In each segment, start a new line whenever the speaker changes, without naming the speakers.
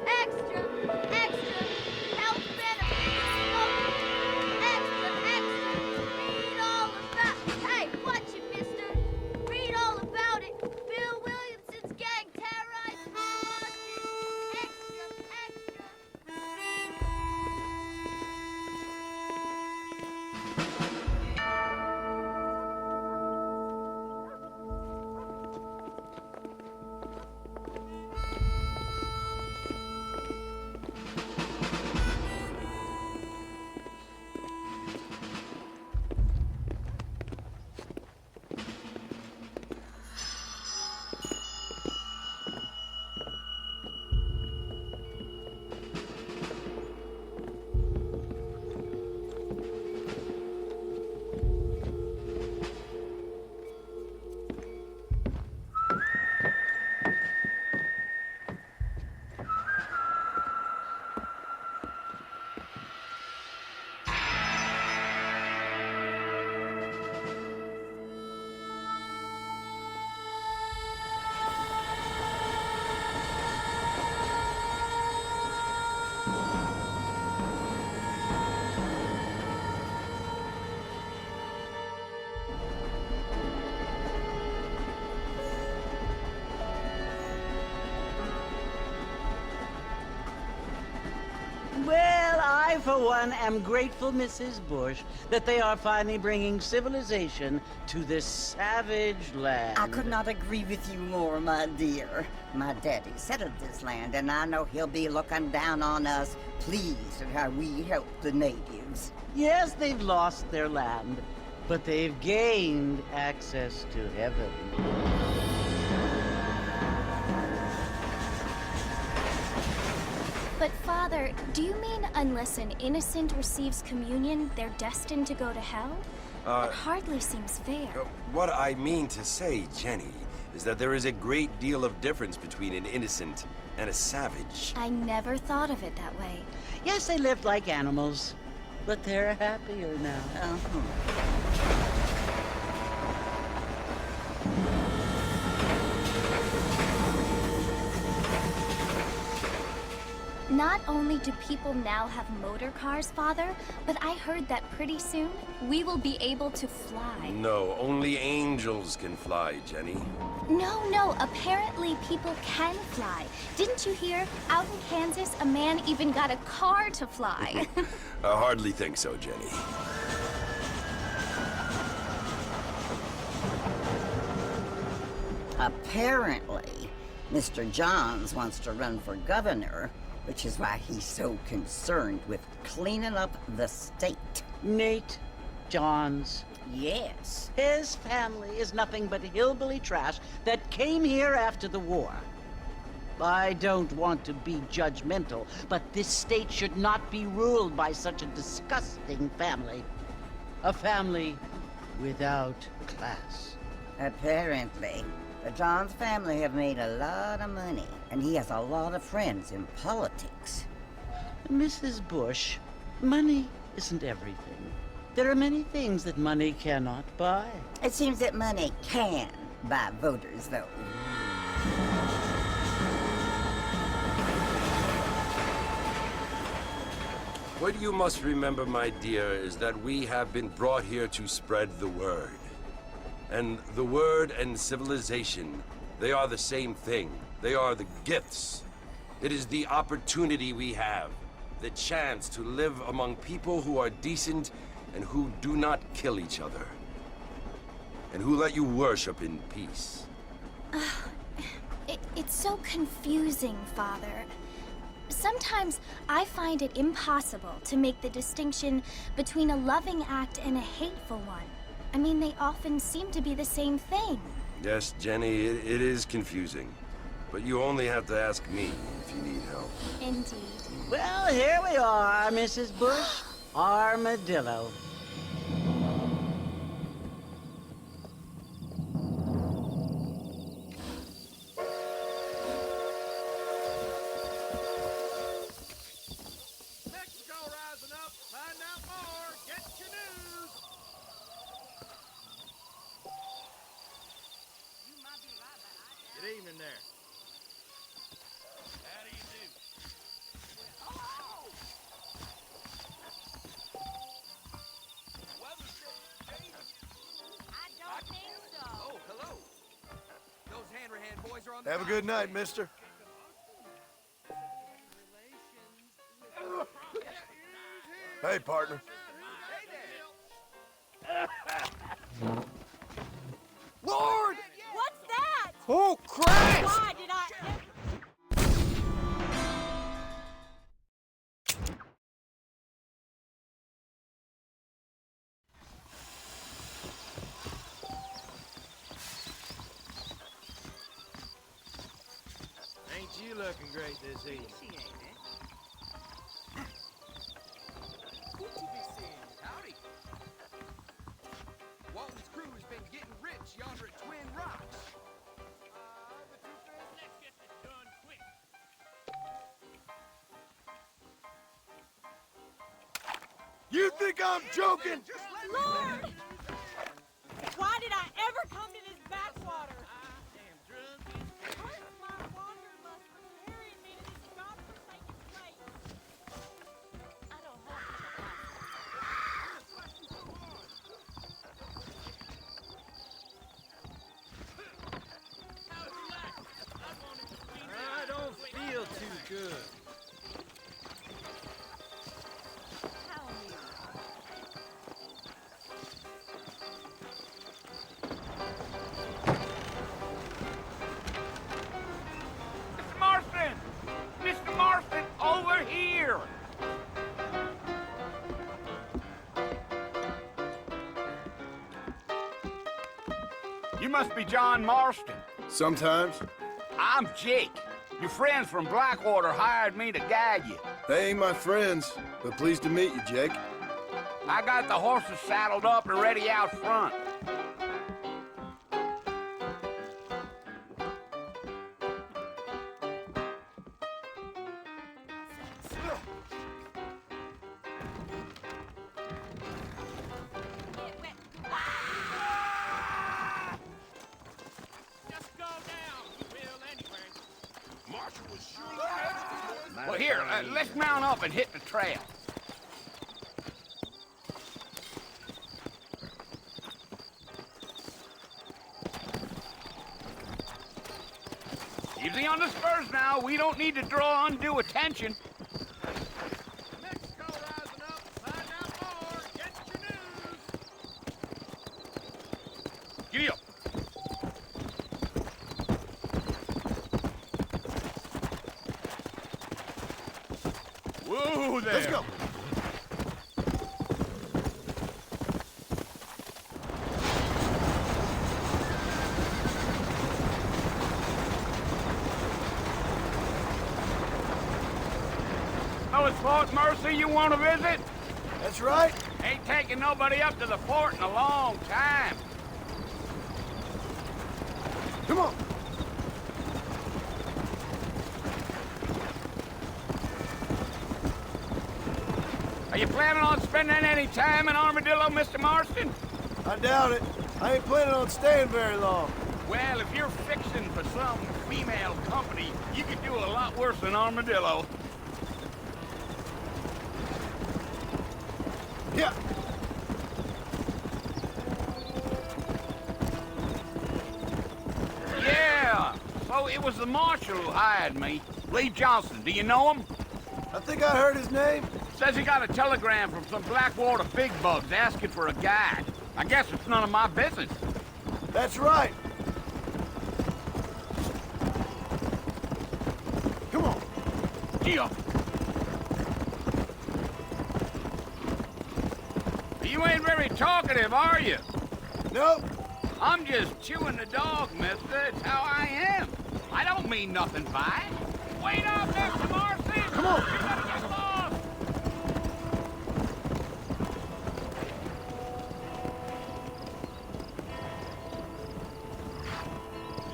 Extra! Extra! Health benefits! Extra! Extra! Read all about... Hey, watch it, mister! Read all about it! Bill Williamson's gang terrorized Boston! Extra! Extra!
Well, I, for one, am grateful, Mrs. Bush, that they are finally bringing civilization to this savage land.
I could not agree with you more, my dear. My daddy settled this land, and I know he'll be looking down on us, pleased at how we help the natives.
Yes, they've lost their land, but they've gained access to heaven.
But, Father, do you mean unless an innocent receives communion, they're destined to go to hell? That hardly seems fair.
What I mean to say, Jenny, is that there is a great deal of difference between an innocent and a savage.
I never thought of it that way.
Yes, they lived like animals, but they're happier now.
Not only do people now have motor cars, Father, but I heard that pretty soon we will be able to fly.
No, only angels can fly, Jenny.
No, apparently people can fly. Didn't you hear? Out in Kansas, a man even got a car to fly.
I hardly think so, Jenny.
Apparently, Mr. Johns wants to run for governor, which is why he's so concerned with cleaning up the state.
Nate Johns.
Yes.
His family is nothing but hillbilly trash that came here after the war. I don't want to be judgmental, but this state should not be ruled by such a disgusting family. A family without class.
Apparently. But John's family have made a lot of money, and he has a lot of friends in politics.
Mrs. Bush, money isn't everything. There are many things that money cannot buy.
It seems that money can buy voters, though.
What you must remember, my dear, is that we have been brought here to spread the word. And the word and civilization, they are the same thing. They are the gifts. It is the opportunity we have, the chance to live among people who are decent and who do not kill each other. And who let you worship in peace.
It's so confusing, Father. Sometimes I find it impossible to make the distinction between a loving act and a hateful one. I mean, they often seem to be the same thing.
Yes, Jenny, it is confusing. But you only have to ask me if you need help.
Indeed.
Well, here we are, Mrs. Bush. Armadillo.
Mexico rising up. Find out more. Get your news. Good evening there. How do you do? Hello! Weather's getting changing.
I don't think so.
Oh, hello. Those Hanrahan boys are on
Have a good night, mister. Hey, partner.
Lord!
What's that?
Oh, Christ!
Why did I...
Ain't you looking great this evening? What you be seeing? Howdy. Walton's crew has been getting rich yonder at Twin Rocks. Let's get this done quick.
You think I'm joking?
Lord! Why did I ever come to this backwater? Hurt my wanderlust for carrying me to this godforsaken place. I don't
I don't feel too good.
Mr. Marston! Mr. Marston, over here! You must be John Marston.
Sometimes.
I'm Jake. Your friends from Blackwater hired me to guide you.
They ain't my friends, but pleased to meet you, Jake.
I got the horses saddled up and ready out front.
Just go down. You will anyway.
Marshall was sure. Well, here, let's mount up and hit the trail. Easy on the spurs now. We don't need to draw undue attention.
Mexico rising up. Find out more. Get your news.
Giddy up. Whoa there.
Let's go.
Fort Mercy you want to visit?
That's right.
Ain't taking nobody up to the fort in a long time.
Come on.
Are you planning on spending any time in Armadillo, Mr. Marston?
I doubt it. I ain't planning on staying very long.
Well, if you're fixing for some female company, you could do a lot worse than Armadillo.
Yeah.
Yeah, so it was the marshal who hired me. Lee Johnson, do you know him?
I think I heard his name.
Says he got a telegram from some Blackwater big bugs asking for a guide. I guess it's none of my business.
That's right. Come on.
Yeah. You ain't very talkative, are you?
Nope.
I'm just chewing the dog, mister. It's how I am. I don't mean nothing by it. Wait up, Mr. Marcy!
Come on.
You're gonna get lost!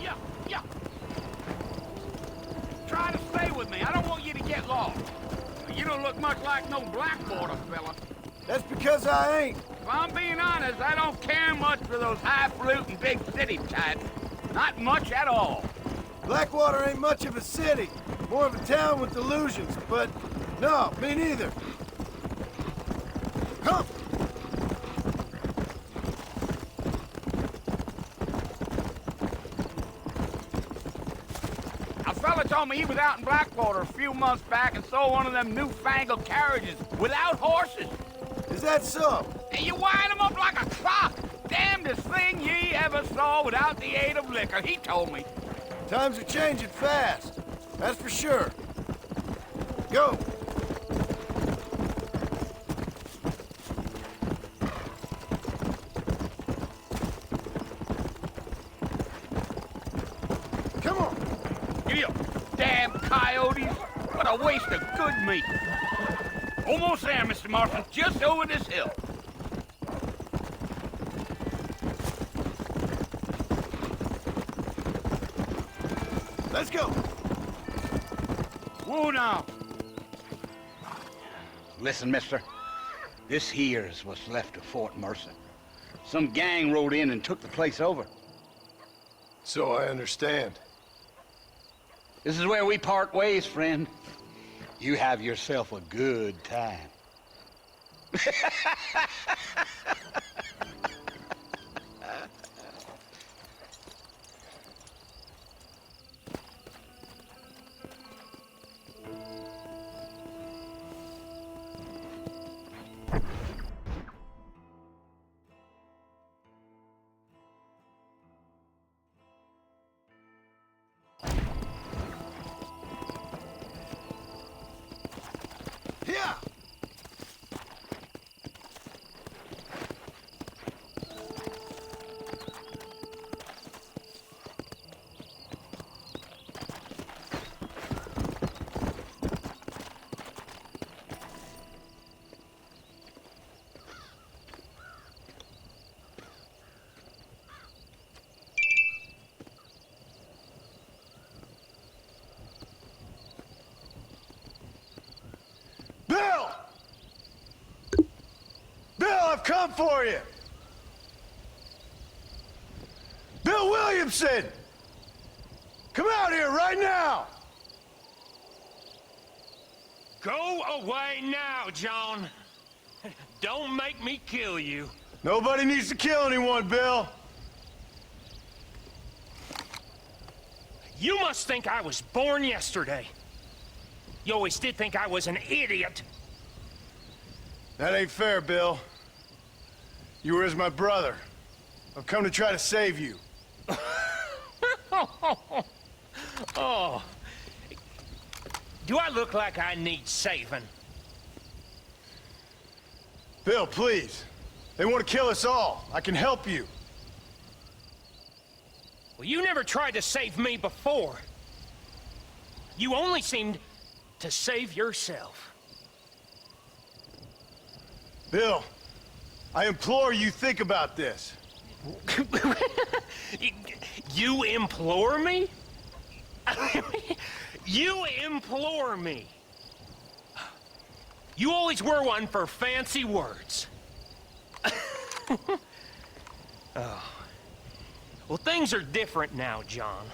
Yeah, yeah. Try to stay with me. I don't want you to get lost. You don't look much like no Blackwater fella.
That's because I ain't.
If I'm being honest, I don't care much for those highfalutin big city types. Not much at all.
Blackwater ain't much of a city. More of a town with illusions, but no, me neither. Come!
A fella told me he was out in Blackwater a few months back and saw one of them newfangled carriages without horses.
Is that so?
And you wind them up like a clock. Damnedest thing ye ever saw without the aid of liquor, he told me.
Times are changing fast. That's for sure. Go! Come on!
Giddy up, damn coyotes. What a waste of good meat. Almost there, Mr. Marston. Just over this hill.
Let's go!
Whoa now. Listen, mister. This here's what's left of Fort Mercer. Some gang rode in and took the place over.
So I understand.
This is where we part ways, friend. You have yourself a good time.
Here! Bill! Bill, I've come for you! Bill Williamson! Come out here right now!
Go away now, John. Don't make me kill you.
Nobody needs to kill anyone, Bill.
You must think I was born yesterday. You always did think I was an idiot.
That ain't fair, Bill. You were as my brother. I've come to try to save you.
Oh. Do I look like I need saving?
Bill, please. They want to kill us all. I can help you.
Well, you never tried to save me before. You only seemed to save yourself.
Bill, I implore you think about this.
You implore me? You implore me? You always were one for fancy words. Oh. Well, things are different now, John.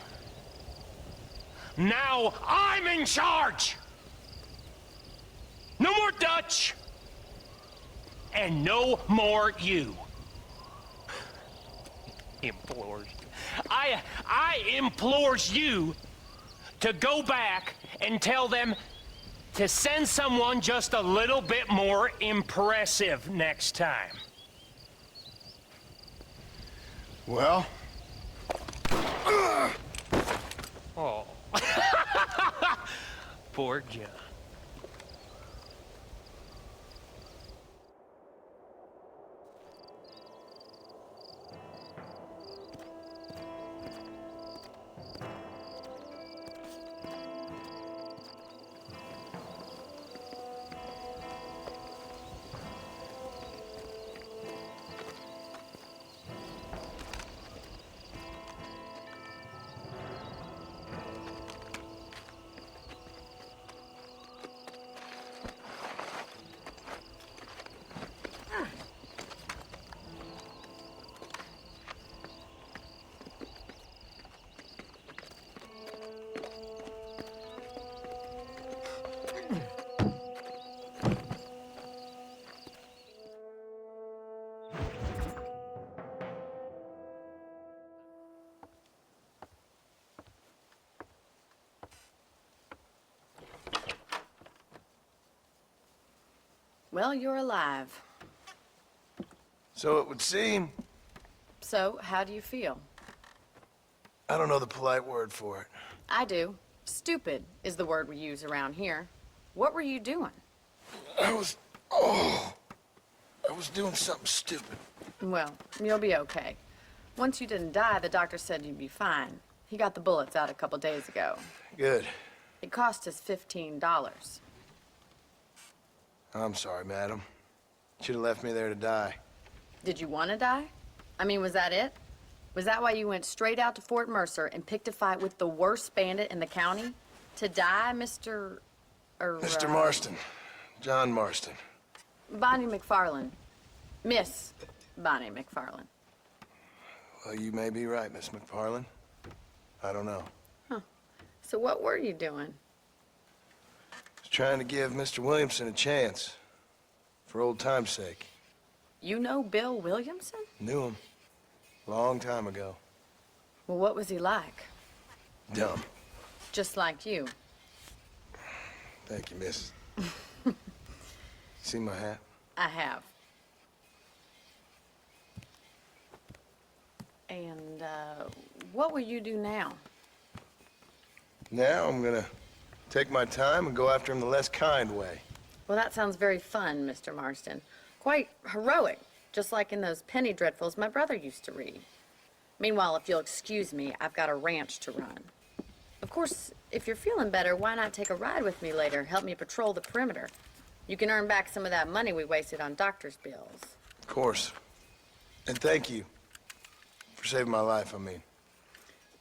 Now I'm in charge! No more Dutch! And no more you. Implores. I implores you to go back and tell them to send someone just a little bit more impressive next time.
Well,
Oh. Poor John.
Well, you're alive.
so it would seem.
So, how do you feel?
I don't know the polite word for it.
I do. Stupid is the word we use around here. What were you doing?
I was doing something stupid.
Well, you'll be okay. Once you didn't die, the doctor said you'd be fine. He got the bullets out a couple days ago.
Good.
It cost us $15.
I'm sorry, madam. Should have left me there to die.
Did you want to die? I mean, was that it? Was that why you went straight out to Fort Mercer and picked a fight with the worst bandit in the county? To die, Mr.
Mr. Marston. John Marston.
Bonnie McFarland. Miss Bonnie McFarland.
Well, you may be right, Miss McFarland. I don't know.
So what were you doing?
Was trying to give Mr. Williamson a chance. For old time's sake.
You know Bill Williamson?
Knew him. Long time ago.
Well, what was he like?
Dumb.
Just like you.
Thank you, miss. See my hat?
I have. And, what will you do now?
Now I'm gonna take my time and go after him the less kind way.
Well, that sounds very fun, Mr. Marston. Quite heroic, just like in those penny dreadfuls my brother used to read. Meanwhile, if you'll excuse me, I've got a ranch to run. Of course, if you're feeling better, why not take a ride with me later? Help me patrol the perimeter. You can earn back some of that money we wasted on doctor's bills.
Of course. And thank you. For saving my life, I mean.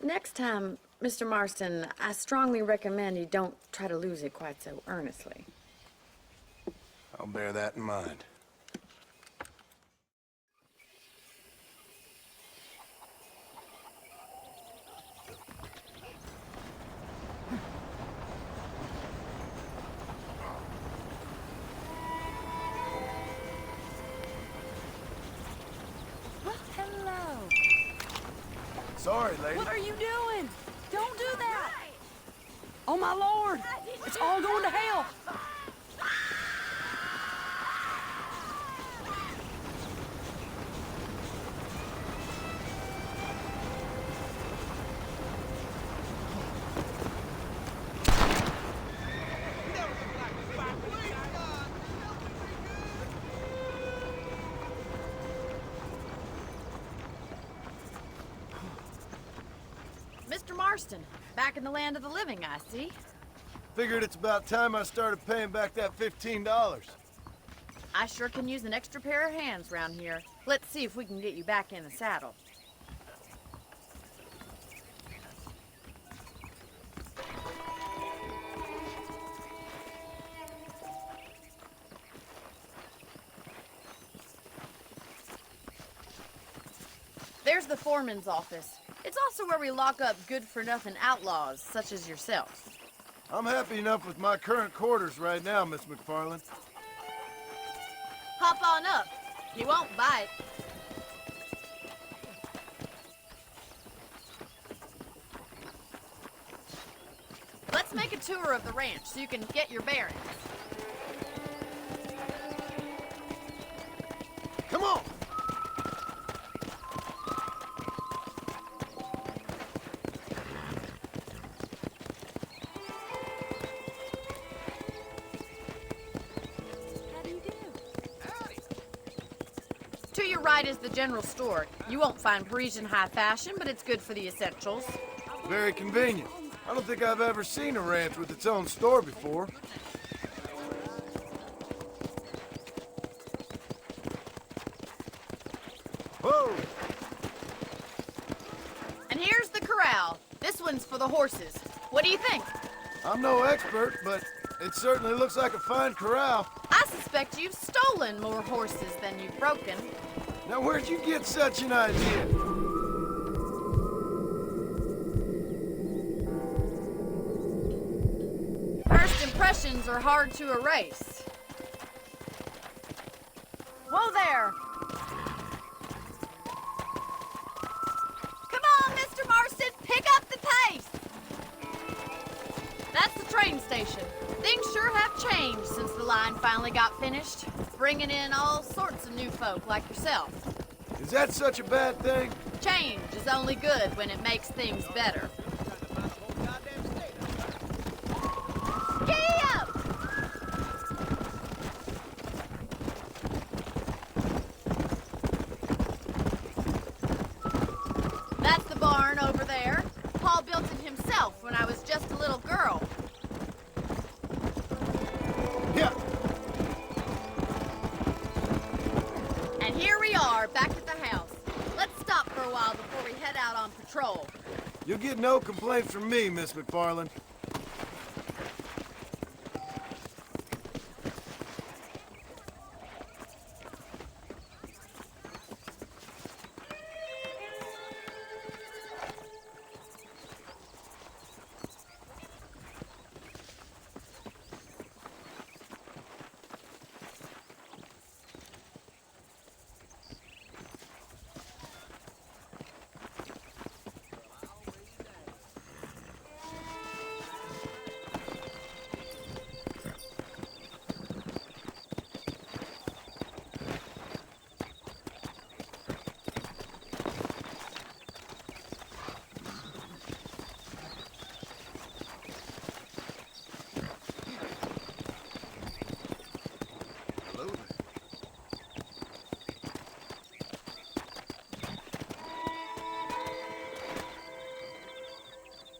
Next time, Mr. Marston, I strongly recommend you don't try to lose it quite so earnestly.
I'll bear that in mind.
Well, hello.
Sorry, lady.
What are you doing? Don't do that! Oh my lord! It's all going to hell!
Mr. Marston, back in the land of the living, I see.
Figured it's about time I started paying back that $15.
I sure can use an extra pair of hands round here. Let's see if we can get you back in the saddle. There's the foreman's office. It's also where we lock up good-for-nothing outlaws, such as yourself.
I'm happy enough with my current quarters right now, Miss McFarland.
Hop on up. He won't bite. Let's make a tour of the ranch so you can get your bearings.
Come on!
To your right is the general store. You won't find Parisian high fashion, but it's good for the essentials.
Very convenient. I don't think I've ever seen a ranch with its own store before. Whoa!
And here's the corral. This one's for the horses. What do you think?
I'm no expert, but it certainly looks like a fine corral.
I suspect you've stolen more horses than you've broken.
Now, where'd you get such an idea?
First impressions are hard to erase. Whoa there! Come on, Mr. Marston, pick up the pace! That's the train station. Things sure have changed since the line finally got finished, bringing in all sorts of new folk like yourself.
Is that such a bad thing?
Change is only good when it makes things better. Giddy up! That's the barn over there. Paul built it himself when I was just a little girl.
Yeah.
And here we are, back at the house. Let's stop for a while before we head out on patrol.
You'll get no complaints from me, Miss McFarland.